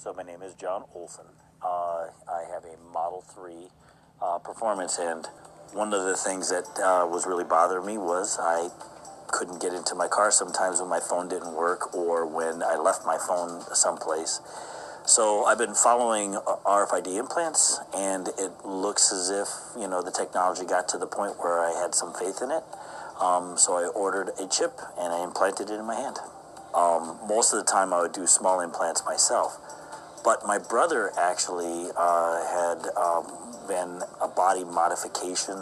So my name is John Olson. I have a Model 3 performance, and one of the things that was really bothering me was I couldn't get into my car sometimes when my phone didn't work or when I left my phone someplace. So I've been following RFID implants, and it looks as if, the technology got to the point where I had some faith in it. So I ordered a chip and I implanted it in my hand. Most of the time I would do small implants myself. But my brother actually had been a body modification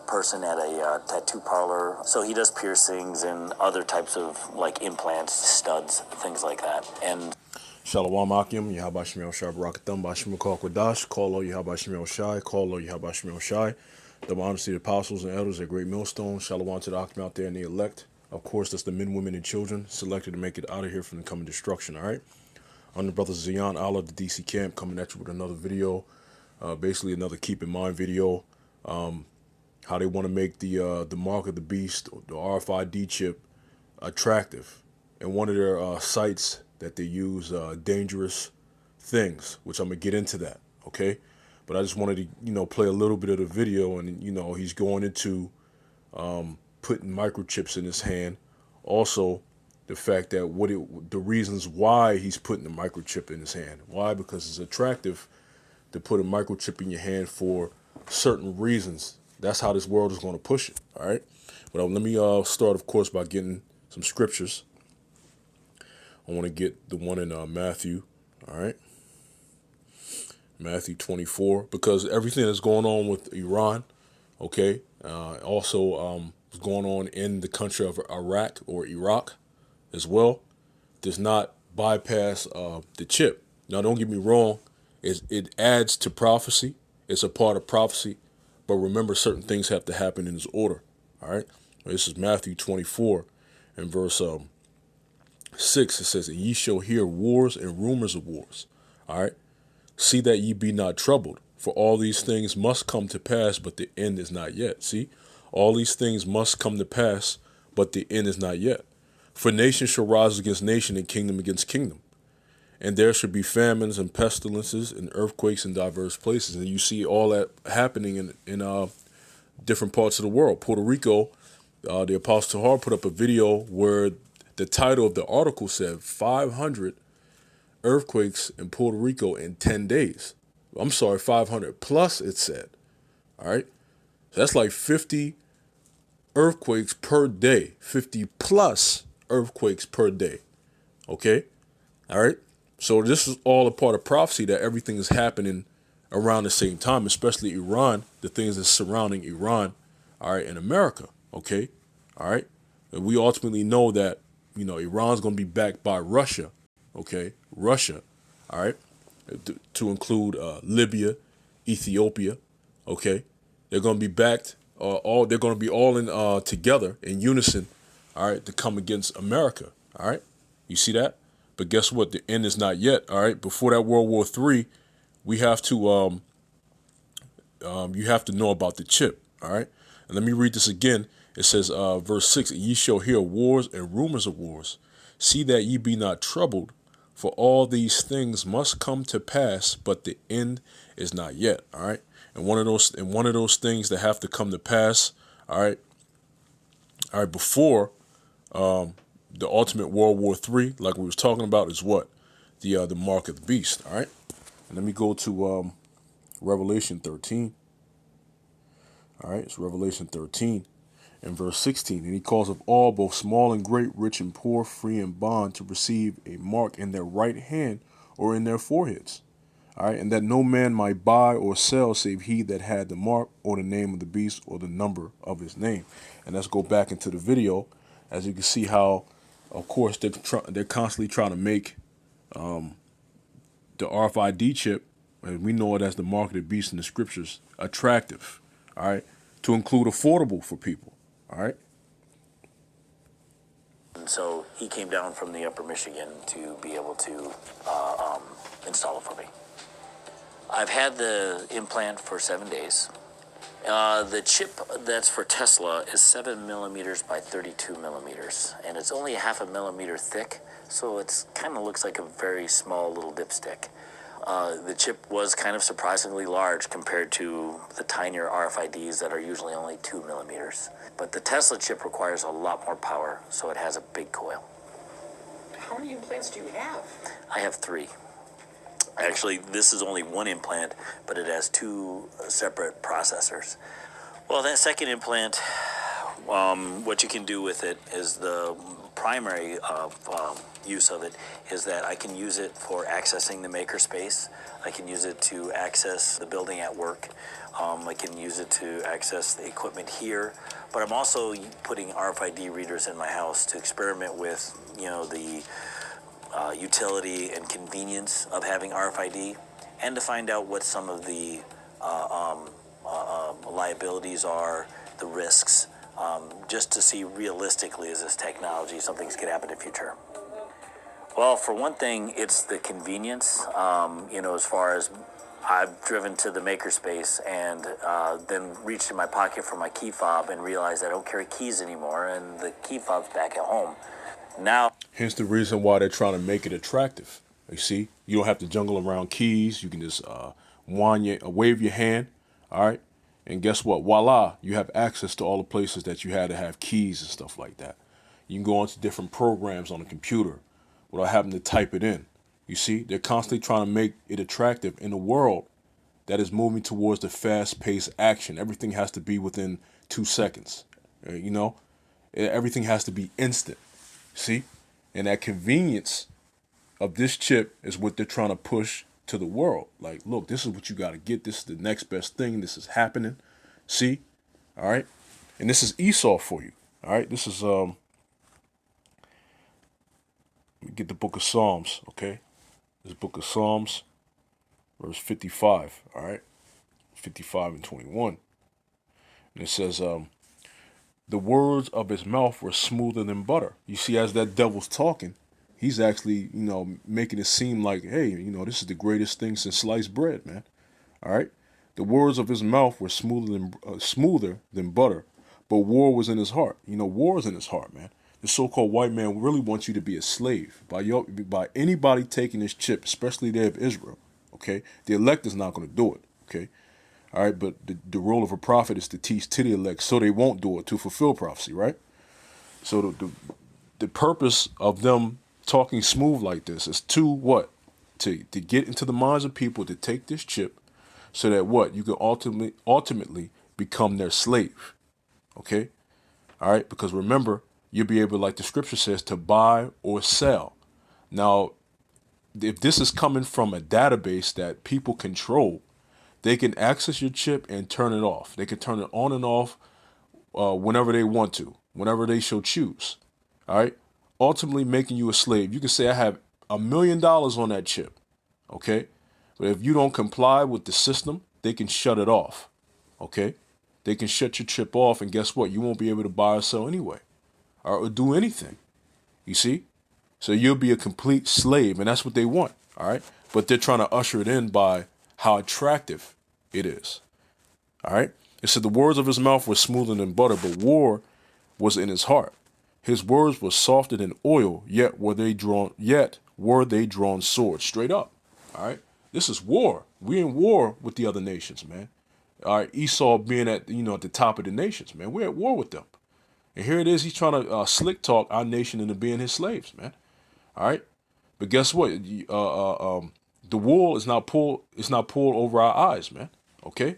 person at a tattoo parlor. So he does piercings and other types of implants, studs, things like that. And Shalom Akim, Yahabashim El Shai, Barakatham, Bashim Kwadash, Kolo Yahabashim El Shai, Kolo Yahabashim El Shai, the honesty of the apostles and elders at Great Millstone. Shalom to the Akim out there and the elect. Of course, that's the men, women, and children selected to make it out of here from the coming destruction, all right? I'm the brother Zion Allah of the DC camp, coming at you with another video, basically another keep in mind video, how they want to make the mark of the beast, the RFID chip, attractive. And one of their sites that they use dangerous things, which I'm gonna get into that, okay? But I just wanted to, play a little bit of the video, and he's going into putting microchips in his hand. Also, the fact that the reasons why he's putting the microchip in his hand. Why? Because it's attractive to put a microchip in your hand for certain reasons. That's how this world is going to push it. All right. But let me start, of course, by getting some scriptures. I want to get the one in Matthew. All right. Matthew 24, because everything that's going on with Iran, okay, also what's going on in the country of Iraq or Iraq as well, does not bypass the chip. Now, don't get me wrong, it adds to prophecy. It's a part of prophecy, but remember, certain things have to happen in this order. All right, this is Matthew 24 and verse 6. It says, "And ye shall hear wars and rumors of wars. All right, see that ye be not troubled, for all these things must come to pass, but the end is not yet." See, all these things must come to pass, but the end is not yet. For nation shall rise against nation, and kingdom against kingdom. And there should be famines and pestilences and earthquakes in diverse places. And you see all that happening in different parts of the world. Puerto Rico, the Apostle Tahar put up a video where the title of the article said 500 earthquakes in Puerto Rico in 10 days. I'm sorry, 500 plus, it said. All right. So that's like 50 earthquakes per day, 50 plus earthquakes per day. Okay. All right. So this is all a part of prophecy, that everything is happening around the same time, especially Iran, the things that's surrounding Iran, all right, in America. Okay. All right. And we ultimately know that, Iran's going to be backed by Russia. Okay. Russia. All right. To include Libya, Ethiopia. Okay. They're going to be backed. They're going to be all in together in unison. All right. To come against America. All right. You see that? But guess what? The end is not yet. All right. Before that World War III, we have to you have to know about the chip. All right. And let me read this again. It says, verse 6, "Ye shall hear wars and rumors of wars. See that ye be not troubled, for all these things must come to pass, but the end is not yet." All right. And one of those things that have to come to pass, all right, before the ultimate World War III, like we was talking about, is what? The mark of the beast. All right. And let me go to Revelation 13. All right. It's Revelation 13 and verse 16. "And he calls of all, both small and great, rich and poor, free and bond, to receive a mark in their right hand or in their foreheads. All right. And that no man might buy or sell save he that had the mark or the name of the beast or the number of his name." And let's go back into the video. As you can see how, of course, they're constantly trying to make the RFID chip, and we know it as the mark of the beast in the scriptures, attractive, all right, to include affordable for people, all right? And so he came down from the upper Michigan to be able to install it for me. I've had the implant for 7 days. The chip that's for Tesla is 7 millimeters by 32 millimeters, and it's only 0.5 millimeter thick. So it's kind of looks like a very small little dipstick. The chip was kind of surprisingly large compared to the tinier RFIDs that are usually only 2 millimeters. But the Tesla chip requires a lot more power, so it has a big coil. How many implants do you have? I have 3. Actually, this is only one implant, but it has 2 separate processors. Well, that second implant, what you can do with it is the primary use of it is that I can use it for accessing the makerspace. I can use it to access the building at work. I can use it to access the equipment here. But I'm also putting RFID readers in my house to experiment with, the utility and convenience of having RFID, and to find out what some of the liabilities are, the risks, just to see realistically, is this technology something's going to happen in the future. Well, for one thing, it's the convenience. As far as I've driven to the makerspace and then reached in my pocket for my key fob and realized I don't carry keys anymore, and the key fob's back at home. Now, Hence the reason why they're trying to make it attractive. You see, you don't have to jungle around keys. You can just wave your hand, all right? And guess what? Voila, you have access to all the places that you had to have keys and stuff like that. You can go onto different programs on the computer without having to type it in. You see, they're constantly trying to make it attractive in a world that is moving towards the fast-paced action. Everything has to be within 2 seconds. Everything has to be instant. See? And that convenience of this chip is what they're trying to push to the world. Like, look, this is what you got to get. This is the next best thing. This is happening. See? All right? And this is Esau for you. All right? This is, let me get the book of Psalms, okay? This book of Psalms, verse 55, all right? 55 and 21. And it says, the words of his mouth were smoother than butter. You see, as that devil's talking, he's actually, making it seem like, hey, this is the greatest thing since sliced bread, man. All right. The words of his mouth were smoother than butter, but war was in his heart. War is in his heart, man. The so-called white man really wants you to be a slave by anybody taking this chip, especially there of Israel. Okay, the elect is not going to do it. Okay. All right, but the role of a prophet is to teach to the elect so they won't do it, to fulfill prophecy, right? So the purpose of them talking smooth like this is to what? To get into the minds of people to take this chip so that what? You can ultimately become their slave, okay? All right, because remember, you'll be able, like the scripture says, to buy or sell. Now, if this is coming from a database that people control, they can access your chip and turn it off. They can turn it on and off whenever they want to, whenever they shall choose. All right. Ultimately making you a slave. You can say, I have $1 million on that chip. Okay. But if you don't comply with the system, they can shut it off. Okay. They can shut your chip off. And guess what? You won't be able to buy or sell anyway or do anything. You see? So you'll be a complete slave. And that's what they want. All right. But they're trying to usher it in by how attractive it is. All right. It said the words of his mouth were smoother than butter, but war was in his heart. His words were softer than oil, yet were they drawn swords. Straight up. All right. This is war. We're in war with the other nations, man. All right. Esau being at the top of the nations, man. We're at war with them. And here it is. He's trying to slick talk our nation into being his slaves, man. All right. But guess what? The wool is not pulled. It's not pulled over our eyes, man. Okay.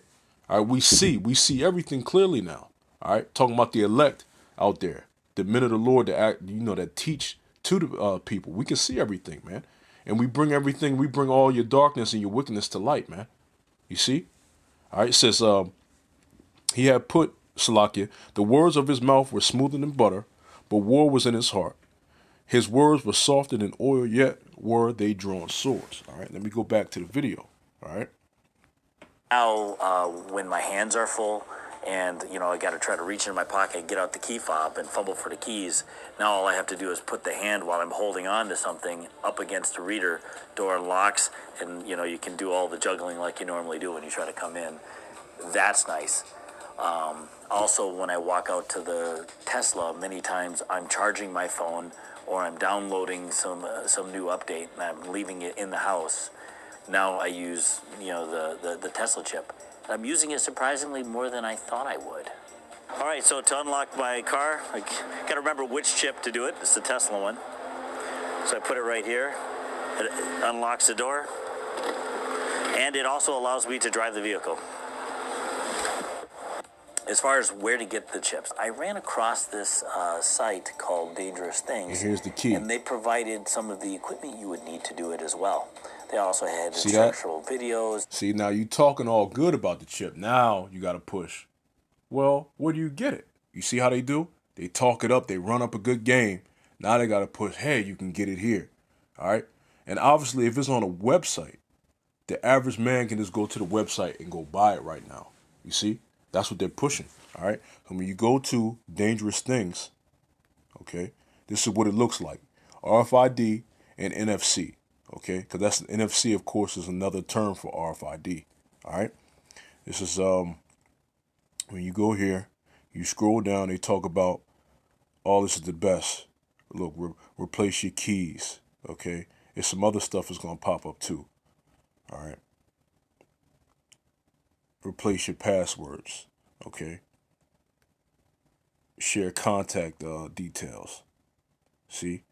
All right. We see everything clearly now. All right. Talking about the elect out there, the men of the Lord that teach to the people. We can see everything, man. And we bring everything. We bring all your darkness and your wickedness to light, man. You see. All right. It says, he had put Salakia. The words of his mouth were smoother than butter, but war was in his heart. His words were softer than oil, yet were they drawn swords. All right, let me go back to the video. All right. Now, when my hands are full and, I got to try to reach in my pocket and get out the key fob and fumble for the keys, now all I have to do is put the hand while I'm holding on to something up against the reader, door unlocks, and, you can do all the juggling like you normally do when you try to come in. That's nice. Also, when I walk out to the Tesla, many times I'm charging my phone or I'm downloading some new update and I'm leaving it in the house. Now I use the Tesla chip. I'm using it surprisingly more than I thought I would. All right, so to unlock my car, I got to remember which chip to do it. It's the Tesla one. So I put it right here. It unlocks the door, and it also allows me to drive the vehicle. As far as where to get the chips, I ran across this site called Dangerous Things. And here's the key. And they provided some of the equipment you would need to do it as well. They also had See that? instructional videos. See, now you talking all good about the chip. Now you got to push. Well, where do you get it? You see how they do? They talk it up. They run up a good game. Now they got to push, hey, you can get it here. All right? And obviously, if it's on a website, the average man can just go to the website and go buy it right now. You see? That's what they're pushing. All right? So when you go to Dangerous Things, okay, this is what it looks like. RFID and NFC. Okay? Because that's NFC, of course, is another term for RFID. All right? This is when you go here, you scroll down, they talk about all this is the best. Look, replace your keys. Okay? There's some other stuff that's going to pop up too. All right? Replace your passwords. Okay? Share contact details. See?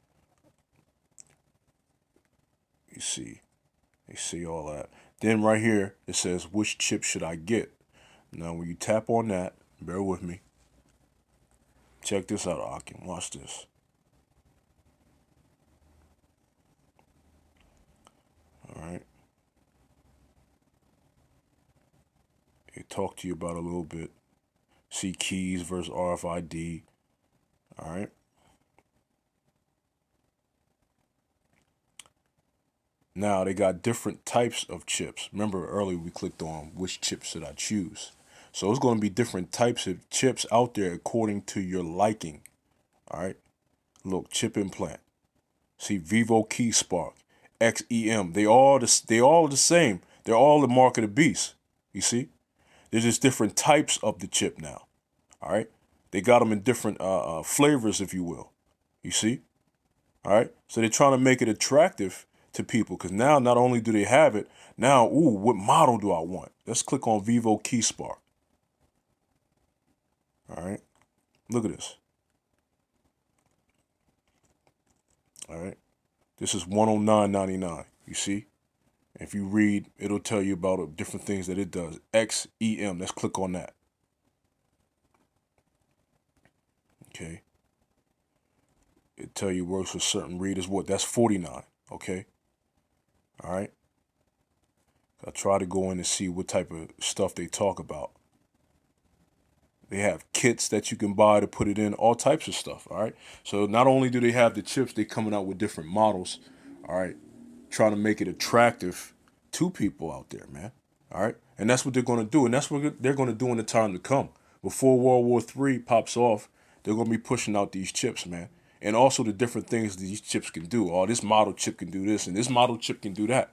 You see. You see all that. Then right here, it says, which chip should I get? Now, when you tap on that, bear with me. Check this out, Akim. Watch this. All right. They talk to you about a little bit. See keys versus RFID. All right. Now, they got different types of chips. Remember earlier we clicked on which chip should I choose. So it's going to be different types of chips out there according to your liking. All right. Look, chip implant. See, Vivo Key Spark, XEM. They all the same. They're all the mark of the beast. You see? There's just different types of the chip now. All right. They got them in different flavors, if you will. You see? All right. So they're trying to make it attractive to people because now not only do they have it, now, ooh, what model do I want? Let's click on Vivo Key Spark. All right. Look at this. All right. This is $109.99. You see? If you read, it'll tell you about different things that it does. XEM. Let's click on that. Okay. It'll tell you works with certain readers. What? That's $49. Okay. All right. I try to go in and see what type of stuff they talk about. They have kits that you can buy to put it in, all types of stuff. All right. So not only do they have the chips, they're coming out with different models. All right. Trying to make it attractive to people out there, man. All right. And that's what they're going to do. And that's what they're going to do in the time to come. Before World War III pops off, they're going to be pushing out these chips, man. And also the different things these chips can do. Oh, this model chip can do this and this model chip can do that.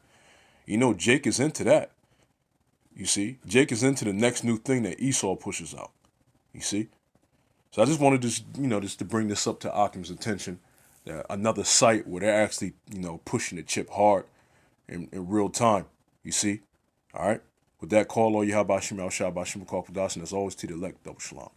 You know, Jake is into that. You see, Jake is into the next new thing that Esau pushes out. You see? So I just wanted just to bring this up to Akim's attention. Another site where they're actually, pushing the chip hard in real time. You see? All right? With that call, all you have Bashim Al Shah, Bashim Al As always, to the elect, double shalom.